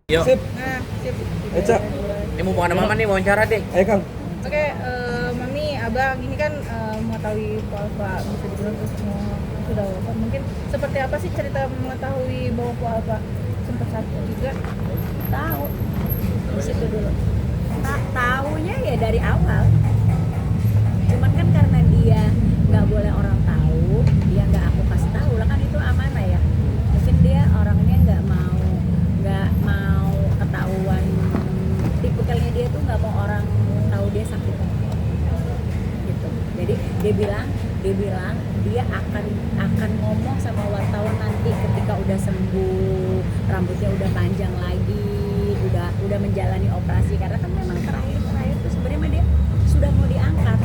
Yuk. Sip. Nah, sip. Eca. Ini mau kemana mama nih wawancara deh. Ayo Kang. Oke, Mami, Abang, ini kan mengetahui Alfa bisa dibilang tuh semua sudah wafat. Mungkin seperti apa sih cerita mengetahui bahwa Alfa sempat sakit juga? Tahu di situ dulu. Taunya ya dari awal. Cuman kan karena dia nggak boleh orang tahu, dia nggak aku kasih tahu lah, kan itu amanah ya. Mungkin dia orangnya nggak mau ketahuan, tipikalnya dia tuh nggak mau orang tahu dia sakit gitu. Jadi dia bilang dia akan ngomong sama wartawan nanti ketika udah sembuh, rambutnya udah panjang lagi, udah menjalani operasi, karena kan memang terakhir tuh sebenarnya dia sudah mau diangkat,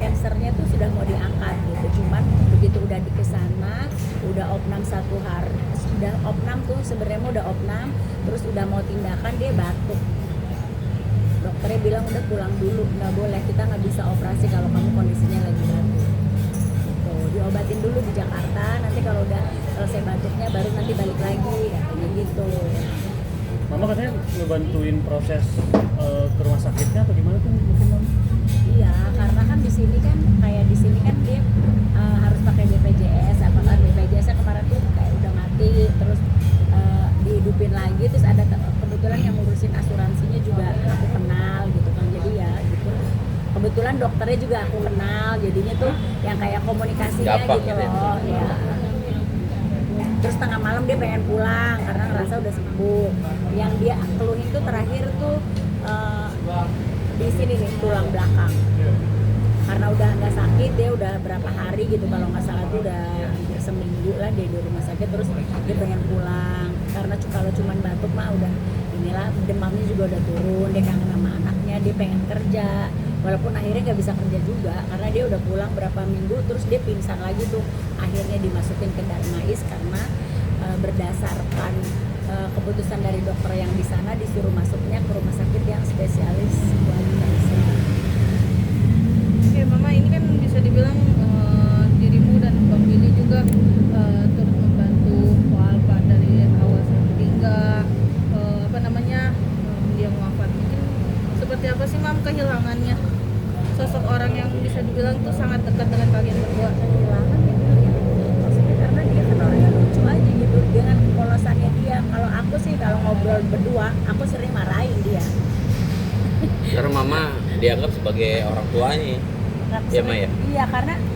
kansernya tuh sudah mau diangkat gitu. Cuman begitu udah di kesana, udah opnam 1 hari, sudah opnam tuh sebenarnya udah opnam, terus udah mau tindakan dia batuk. Dokternya bilang udah pulang dulu, nggak boleh, kita nggak bisa operasi kalau kamu kondisinya lagi batuk. Tuh, diobatin dulu di Jakarta, nanti kalau udah selesai batuknya baru nanti balik lagi, katanya gitu. Mama katanya ngebantuin proses ke rumah sakitnya atau gimana tuh mungkin Mama? Iya, karena kan di sini kan dia harus pakai BPJS, apakah BPJS kemarin tuh kayak udah mati, terus dihidupin lagi, terus ada kebetulan yang ngurusin asuransinya juga aku kenal gitu kan, jadi ya gitu. Kebetulan dokternya juga aku kenal, jadinya tuh yang kayak komunikasinya gampang gitu gitu loh, ya. Terus tengah malam dia pengen pulang karena ngerasa udah sembuh. Yang dia keluhin tuh terakhir tuh di sini nih, tulang belakang. Karena udah nggak sakit, dia udah berapa hari gitu, kalau nggak salah tuh udah seminggu lah dia di rumah sakit, terus dia pengen pulang karena kalau cuman batuk mah udah inilah, demamnya juga udah turun, dia kangen sama anaknya, dia pengen kerja, walaupun akhirnya nggak bisa kerja juga karena dia udah pulang berapa minggu, terus dia pingsan lagi tuh, akhirnya dimasukin ke Darmais karena berdasarkan keputusan dari dokter yang di sana disuruh masuknya ke rumah sakit yang spesialis wanita. Oke, Mama, ini kan bisa dibilang dirimu dan Bang Billy juga turut membantu Alfa dari awal sampai hingga dia wafat. Mungkin seperti apa sih Mam kehilangannya sosok orang yang bisa dibilang tuh sangat dekat dengan kalian berdua? Kehilangan ya, maksudnya karena dia kan orangnya lucu aja gitu dengan polosannya dia. Kalau aku sih kalau ngobrol berdua aku sering marahin dia. Karena mama dianggap sebagai orang tuanya. Iya Ma ya? Iya,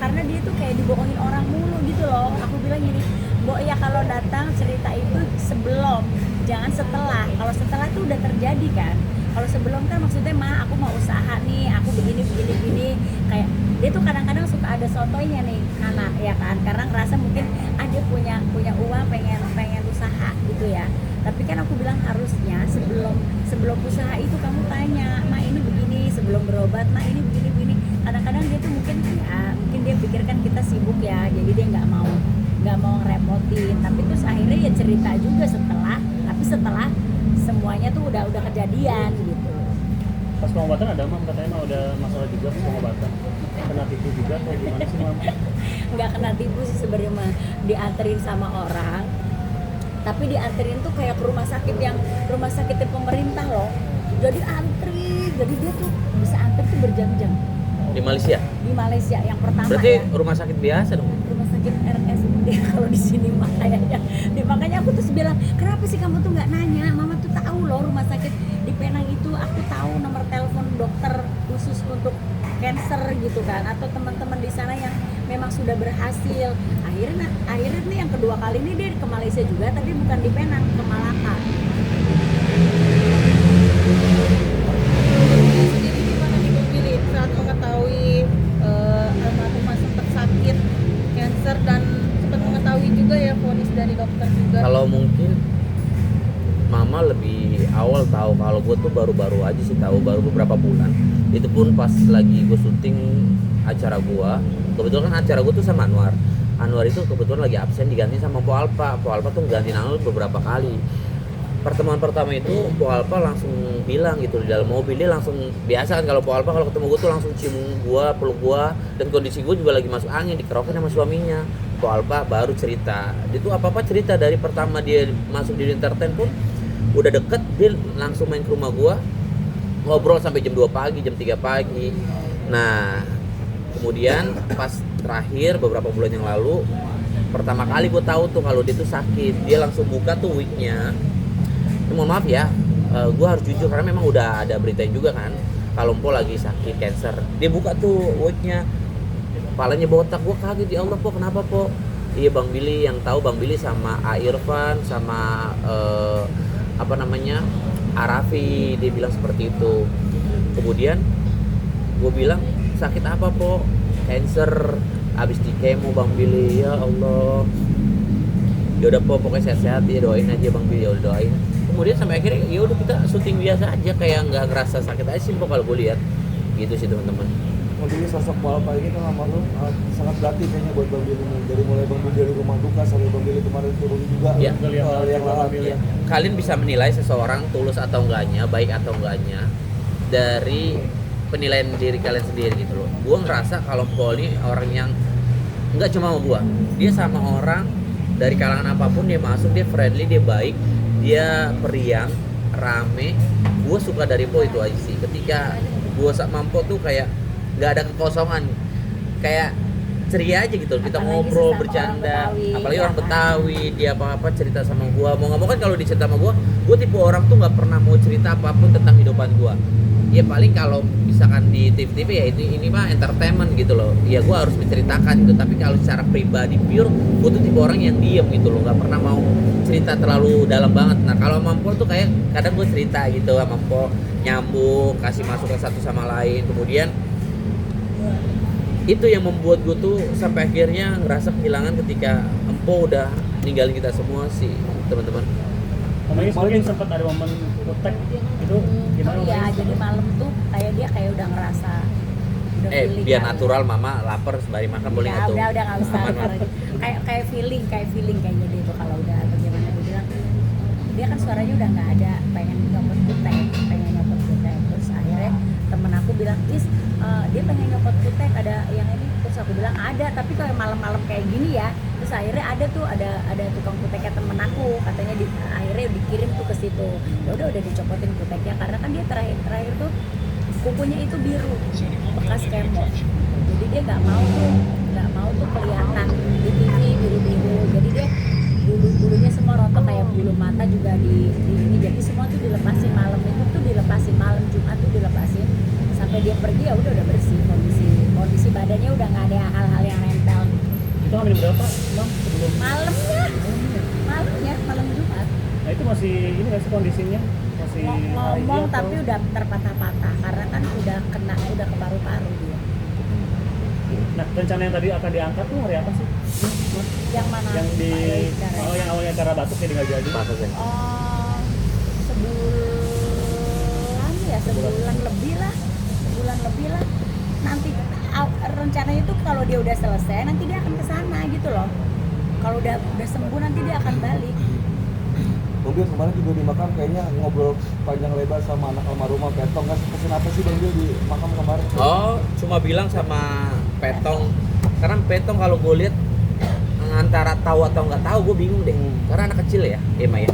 karena dia tuh kayak dibohongin orang mulu gitu loh. Aku bilang gini, Bo, ya kalau datang cerita itu sebelum, jangan setelah. Kalau setelah itu udah terjadi kan. Kalau sebelum kan maksudnya aku mau usaha nih, aku begini. Kayak dia tuh kadang-kadang suka ada sotoynya nih anak ya kan, karena ngerasa mungkin dia punya uang, pengen usaha gitu ya. Tapi kan aku bilang harusnya sebelum usaha itu kamu tanya, Ma ini begini, sebelum berobat, Ma ini begini. Kadang-kadang dia tuh mungkin dia pikirkan kita sibuk ya, jadi dia nggak mau ngerepotin. Tapi terus akhirnya ya cerita juga setelah semuanya tuh udah kejadian gitu. Pas pengobatan ada Mam katanya mah udah masalah juga pas pengobatan. Kena tipu juga atau gimana sih Mam? Nggak kena tipu sih sebenarnya mah, dianterin sama orang. Tapi dianterin tuh kayak ke rumah sakit pemerintah loh. Jadi dia tuh bisa antri tuh berjam-jam. Di Malaysia? Di Malaysia yang pertama. Berarti ya. rumah sakit biasa dong? Rumah sakit RSUD kalau di sini mah kayaknya. Makanya aku tuh bilang, kenapa sih kamu tuh nggak nanya? Mama tuh tahu loh rumah sakit di Penang itu, aku tahu nomor telepon dokter khusus untuk cancer gitu kan, atau teman-teman di sana yang memang sudah berhasil. Akhirnya nih yang kedua kali ini dia ke Malaysia juga, tapi bukan di Penang, ke Malaka. Sendiri gimana nih Bang Billy saat mengetahui almarhumah sempat sakit kanker dan sempat mengetahui juga ya vonis dari dokter juga? Kalau mungkin mama lebih awal tahu, kalau gue tuh baru-baru aja sih tahu, baru beberapa bulan. Itu pun pas lagi gue syuting acara gue. Kebetulan kan acara gue tuh sama Anwar itu kebetulan lagi absen, diganti sama Po Alpa tuh gantiin Anwar beberapa kali. Pertemuan pertama itu Po Alpa langsung bilang gitu di dalam mobil, dia langsung, biasa kan kalau Po Alpa kalau ketemu gue tuh langsung cium gue, peluk gue, dan kondisi gue juga lagi masuk angin, dikerokin sama suaminya. Po Alpa baru cerita, dia tuh apa-apa cerita dari pertama dia masuk di entertain pun udah deket dia langsung main ke rumah gua, ngobrol sampai jam 2 pagi, jam 3 pagi. Nah kemudian pas terakhir beberapa bulan yang lalu, pertama kali gue tahu tuh kalau dia tuh sakit, dia langsung buka tuh wignya. Mohon maaf ya, gue harus jujur karena memang udah ada berita juga kan kalau Mpo lagi sakit cancer. Dia buka tuh wignya, kepalanya botak. Gue kaget, ya Allah Po, kenapa Po? Iya Bang Billy, yang tahu Bang Billy sama A Irfan sama Arafi, dia bilang seperti itu. Kemudian gue bilang, sakit apa Po? Cancer, abis di kemo Bang Billy. Ya Allah, ya udah Po, pokoknya sehat-sehat ya, doain aja Bang Billy. Ya udah doain. Kemudian sampai akhirnya ya udah kita syuting biasa aja, kayak nggak ngerasa sakit aja sih Po kalau gue lihat gitu sih teman-teman. Bang Billy, sosok Palpa ini kan sama lu sangat berarti kayaknya buat Bang Billy nih. Dari mulai Bang Billy dari rumah duka sampai Bang Billy kemarin turun juga Ya, yang lalat. Ya. Kalian bisa menilai seseorang tulus atau enggaknya, baik atau enggaknya dari penilaian diri kalian sendiri gitu loh. Gue ngerasa kalau Poli orang yang nggak cuma sama gue, dia sama orang dari kalangan apapun dia masuk, dia friendly, dia baik, dia periang, rame. Gue suka dari Po itu aja sih. Ketika gue sama Mpo tuh kayak nggak ada kekosongan, kayak ceria aja gitu. Kita Apalagi ngobrol, sesama bercanda, orang Betawi, apalagi ya orang kan? Betawi, dia apa-apa cerita sama gue. Mau nggak mau kan kalau dia cerita sama gue tipe orang tuh nggak pernah mau cerita apapun tentang kehidupan gue. Ya paling kalau misalkan di TV-TV ya ini mah entertainment gitu loh. Ya gue harus menceritakan gitu. Tapi kalau secara pribadi pure, gue tuh tipe orang yang diem gitu loh, nggak pernah mau cerita terlalu dalam banget. Nah kalau Mampo tuh kayak kadang gue cerita gitu sama Mampo, nyambung, kasih masukan satu sama lain. Kemudian itu yang membuat gue tuh sampai akhirnya ngerasa kehilangan ketika Empo udah ninggalin kita semua sih teman-teman. Omongnya mungkin sempat ada momen kutek itu gimana? Oh iya, Omongnya? jadi malam tuh kayak dia kayak udah ngerasa udah feeling Biar kali. natural, mama lapar sembari makan boleh nggak tuh? Udah nggak usah. Aman, Mak? kayak feeling kayaknya dia tuh kalau udah bagaimana dia bilang, dia kan suaranya udah nggak ada, pengen nyopot kutek. Terus akhirnya temen aku bilang, dia pengen nyopot kutek, ada yang ini. Terus aku bilang ada, tapi kalau malam-malam kayak gini ya. Terus akhirnya ada tukang kuteknya temen aku, katanya akhirnya dikirim tuh ke situ. Ya udah dicopotin kuteknya karena kan dia terakhir tuh kukunya itu biru, bekas kemo. Jadi dia nggak mau tuh kelihatan di TV biru-biru. Jadi dia bulunya semua rontok, kayak bulu mata juga di ini. Jadi semua tuh dilepasin malam itu tuh malam Jumat tuh dilepasin sampai dia pergi ya udah bersih, kondisi badannya udah nggak ada hal-hal yang nempel. Itu hamil berapa, Bang? Sebelum Malam Jumat. Nah itu masih ini nggak sih kondisinya? Masih Ngomong atau- tapi udah terpatah-patah karena kan udah ke paru-paru dia. Nah rencana yang tadi akan diangkat tuh hari apa sih? Mas? Yang mana? Yang di Pak Yogi yang awalnya cara batuk jadi nggak jadi. Masa sih? Sebulan lebih lah. Nanti rencananya tuh kalau dia udah selesai nanti dia akan ke sana gitu loh. Kalau udah sembuh nanti dia akan balik. Bang Bil kemarin juga di makam kayaknya ngobrol panjang lebar sama anak almarhumah Petong, kan pesen apa sih Bang Bil di makam kemarin? Oh, cuma bilang sama Petong. Karena Petong kalau gue lihat antara tahu atau nggak tahu, gue bingung deh. Karena anak kecil ya, Maya.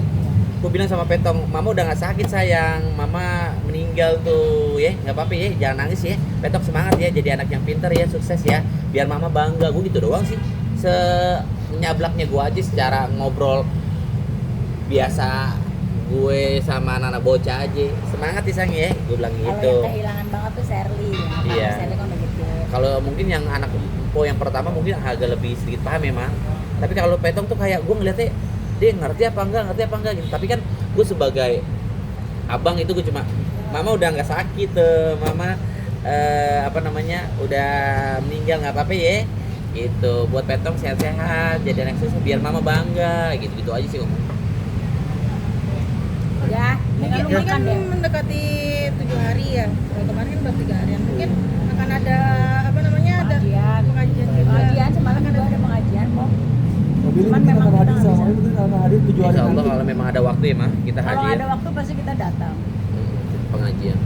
Gue bilang sama Petong, mama udah nggak sakit sayang, mama meninggal tuh ya, nggak apa-apa ya, jangan nangis ya. Petong semangat ya, jadi anak yang pintar ya, sukses ya, biar mama bangga. Gue gitu doang sih. Senyablaknya gue aja secara ngobrol biasa gue sama anak-anak bocah aja, semangat ya sayang ya, gue bilang Kalau gitu. yang kehilangan banget tuh Sherly. Iya. Sherly kan udah gede. Kalau mungkin yang anak Po yang pertama mungkin agak lebih sedikit paham memang. Tapi kalau Petong tuh kayak gue ngeliatnya dia ngerti apa enggak gitu. Tapi kan gue sebagai abang itu gue cuma, mama udah nggak sakit tuh, mama udah meninggal, nggak apa-apa ya. Gitu, buat Petong sehat-sehat, jadi anak sukses biar mama bangga, gitu-gitu aja sih ngomong. Ya, Mungkin dengan ini makan kan deh. mendekati 7 hari ya. Kalau kemarin kan udah 3 harian. Mungkin akan ada ada pengajian juga. Pengajian semalam juga ada pengajian kok. Bang Bil Cuman mungkin memang akan kita hadir nggak sama bisa. mungkin akan hadir 7 hari Insya Allah nanti. kalau memang ada waktu ya mah kita Kalau hadir. ada waktu pasti kita datang. Pengajian.